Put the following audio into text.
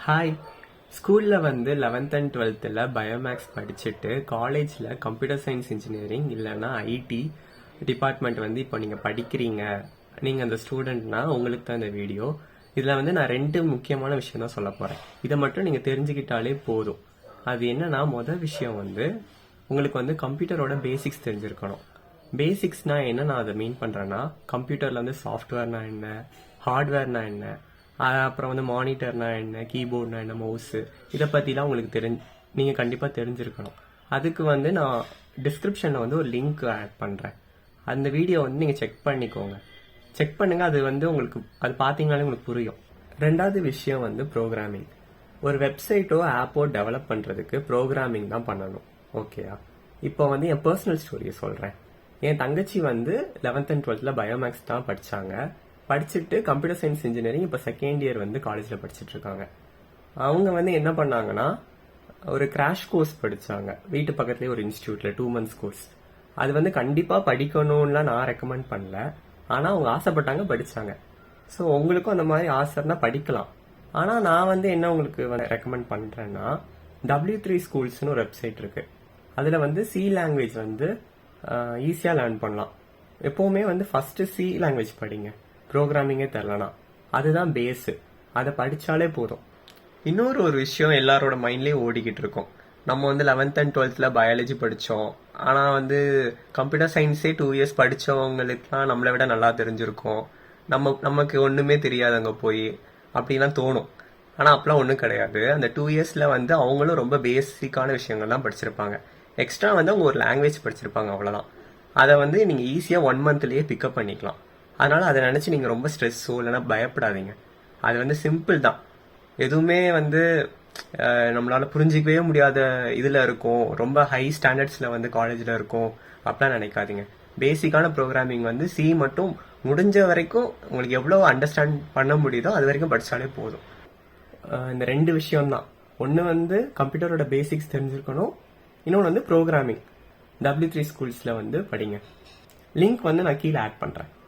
Hi. ஸ்கூலில் வந்து 11th and 12th bio maths படிச்சுட்டு காலேஜில் கம்ப்யூட்டர் சயின்ஸ் இன்ஜினியரிங் இல்லைன்னா ஐடி டிபார்ட்மெண்ட் வந்து இப்போ நீங்கள் படிக்கிறீங்க, நீங்கள் அந்த ஸ்டூடெண்ட்னா உங்களுக்கு தான் இந்த வீடியோ. இதில் வந்து நான் 2 முக்கியமான விஷயம் தான் சொல்ல போகிறேன். இதை மட்டும் நீங்கள் தெரிஞ்சுக்கிட்டாலே போதும். அது என்னன்னா, மொதல் விஷயம் வந்து உங்களுக்கு வந்து கம்ப்யூட்டரோட பேசிக்ஸ் தெரிஞ்சிருக்கணும். பேசிக்ஸ்னா என்ன நான் அதை மீன் பண்ணுறேன்னா, கம்ப்யூட்டரில் வந்து சாஃப்ட்வேர்னா என்ன, ஹார்ட்வேர்னா என்ன, அப்புறம் வந்து மானிட்டர்னா என்ன, கீபோர்ட்னா என்ன, மவுஸு, இதை பற்றிலாம் உங்களுக்கு நீங்கள் கண்டிப்பாக தெரிஞ்சிருக்கணும். அதுக்கு வந்து நான் டிஸ்கிரிப்ஷனில் வந்து ஒரு லிங்க் ஆட் பண்ணுறேன். அந்த வீடியோ வந்து நீங்கள் செக் பண்ணிக்கோங்க. செக் பண்ணுங்க. அது வந்து உங்களுக்கு அது பார்த்தீங்கனாலே உங்களுக்கு புரியும். 2வது விஷயம் வந்து ப்ரோக்ராமிங். ஒரு வெப்சைட்டோ ஆப்போ டெவலப் பண்ணுறதுக்கு ப்ரோக்ராமிங் தான் பண்ணணும். ஓகேயா? இப்போ வந்து என் பர்சனல் ஸ்டோரியை சொல்கிறேன். என் தங்கச்சி வந்து 11th அண்ட் 12th பயோமேக்ஸ் தான் படித்தாங்க. படிச்சுட்டு கம்ப்யூட்டர் சயின்ஸ் இன்ஜினியரிங் இப்போ செகண்ட் இயர் வந்து காலேஜில் படிச்சுட்டு இருக்காங்க. அவங்க வந்து என்ன பண்ணாங்கன்னா, ஒரு கிராஷ் கோர்ஸ் படித்தாங்க வீட்டு பக்கத்துலேயே ஒரு இன்ஸ்டியூட்டில் 2 months கோர்ஸ். அது வந்து கண்டிப்பாக படிக்கணும்லாம் நான் ரெக்கமெண்ட் பண்ணல. ஆனால் அவங்க ஆசைப்பட்டாங்க, படித்தாங்க. ஸோ உங்களுக்கும் அந்த மாதிரி ஆசைன்னா படிக்கலாம். ஆனால் நான் வந்து என்ன உங்களுக்கு ரெக்கமெண்ட் பண்ணுறேன்னா, W3 ஸ்கூல்ஸ்னு ஒரு வெப்சைட் இருக்கு. அதில் வந்து சி லாங்குவேஜ் வந்து ஈஸியாக லேர்ன் பண்ணலாம். எப்போவுமே வந்து ஃபர்ஸ்ட் சி லாங்குவேஜ் படிங்க, ப்ரோக்ராமிங்கே தெரிலனா. அதுதான் பேஸு. அதை படித்தாலே போதும். இன்னொரு விஷயம் எல்லாரோட மைண்ட்லேயும் ஓடிக்கிட்டு இருக்கும். நம்ம வந்து 11th அண்ட் 12th பயாலஜி படித்தோம். ஆனால் வந்து கம்ப்யூட்டர் சயின்ஸே 2 years படித்தவங்களுக்குலாம் நம்மளை விட நல்லா தெரிஞ்சிருக்கும். நமக்கு ஒன்றுமே தெரியாது அங்கே போய் அப்படிலாம் தோணும். ஆனால் அப்பெல்லாம் ஒன்றும் கிடையாது. அந்த 2 years வந்து அவங்களும் ரொம்ப பேசிக்கான விஷயங்கள்லாம் படிச்சிருப்பாங்க. எக்ஸ்ட்ரா வந்து அவங்க ஒரு லாங்குவேஜ் படிச்சிருப்பாங்க, அவ்வளோதான். அதை வந்து நீங்கள் ஈஸியாக 1 monthலேயே பிக்கப் பண்ணிக்கலாம். அதனால் அதை நினச்சி நீங்கள் ரொம்ப ஸ்ட்ரெஸ்ஸோ இல்லைன்னா பயப்படாதீங்க. அது வந்து சிம்பிள் தான். எதுவுமே வந்து நம்மளால் புரிஞ்சிக்கவே முடியாத இதில் இருக்கும், ரொம்ப ஹை ஸ்டாண்டர்ட்ஸில் வந்து காலேஜில் இருக்கும் அப்படிலாம் நினைக்காதீங்க. பேசிக்கான ப்ரோக்ராமிங் வந்து சி மட்டும் முடிஞ்ச வரைக்கும் உங்களுக்கு எவ்வளோ அண்டர்ஸ்டாண்ட் பண்ண முடியுதோ அது வரைக்கும் படித்தாலே போதும். இந்த 2 விஷயம்தான். ஒன்று வந்து கம்ப்யூட்டரோட பேசிக்ஸ் தெரிஞ்சிருக்கணும், இன்னொன்று வந்து ப்ரோக்ராமிங். W3 ஸ்கூல்ஸில் வந்து படிங்க. லிங்க் வந்து நான் கீழே ஆட் பண்ணுறேன்.